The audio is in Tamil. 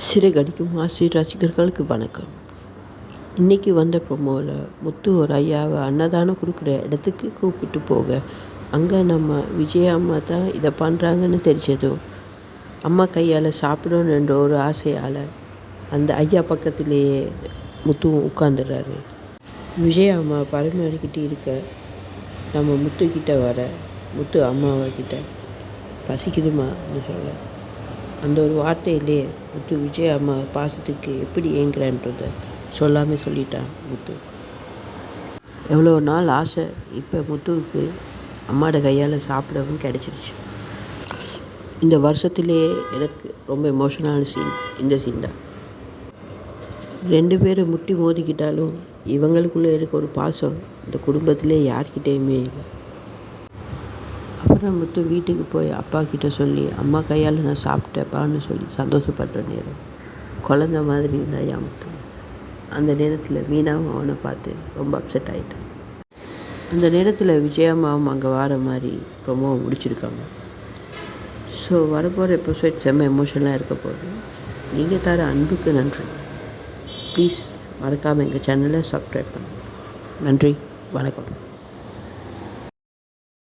சிறகடிக்கும் ஆசிரியர் ரசிகர்களுக்கு வணக்கம். இன்றைக்கி வந்த ப்ரொமோவில் முத்து ஒரு ஐயாவை அன்னதானம் கொடுக்குற இடத்துக்கு கூப்பிட்டு போக, அங்கே நம்ம விஜய் அம்மா தான் இதை பண்ணுறாங்கன்னு தெரிஞ்சதும் அம்மா கையால் சாப்பிடணுன்ற ஒரு ஆசையால் அந்த ஐயா பக்கத்துலேயே முத்துவும் உட்காந்துடுறாரு. விஜய் அம்மா பரிமாறிக்கிட்டு இருக்க நம்ம முத்துக்கிட்ட வர முத்து அம்மாவகிட்ட பசிக்குதுமான்னு சொல்ல, அந்த ஒரு வார்த்தையிலே முத்து விஜய் அம்மா பாசத்துக்கு எப்படி ஏங்குறன்றதை சொல்லாமல் சொல்லிட்டான் முத்து. எவ்வளோ நாள் ஆசை இப்போ முத்துவுக்கு அம்மாவோட கையால் சாப்பிடவும் கிடச்சிருச்சு. இந்த வருஷத்துலேயே எனக்கு ரொம்ப எமோஷனலான சீன் இந்த சீன் தான். 2 பேரும் முட்டி மோதிக்கிட்டாலும் இவங்களுக்குள்ளே இருக்க ஒரு பாசம் இந்த குடும்பத்திலே யார்கிட்டேயுமே இல்லை. அப்புறம் முத்து வீட்டுக்கு போய் அப்பா கிட்ட சொல்லி அம்மா கையால் நான் சாப்பிட்டேப்பான்னு சொல்லி சந்தோஷப்படுற நேரம் குழந்த மாதிரி இருந்தா முத்து. அந்த நேரத்தில் மீனாவும் அவனை பார்த்து ரொம்ப அப்செட் ஆகிட்டான். அந்த நேரத்தில் விஜயம்மாவும் அங்கே வர மாதிரி ப்ரொமோவை முடிச்சிருக்காங்க. ஸோ வரப்போகிற எபிசோட் செம்ம எமோஷனலாக இருக்க போகுது. நீங்கள் தர அன்புக்கு நன்றி. ப்ளீஸ் மறக்காமல் எங்கள் சேனலை சப்ஸ்கிரைப் பண்ணுங்கள். நன்றி, வணக்கம்.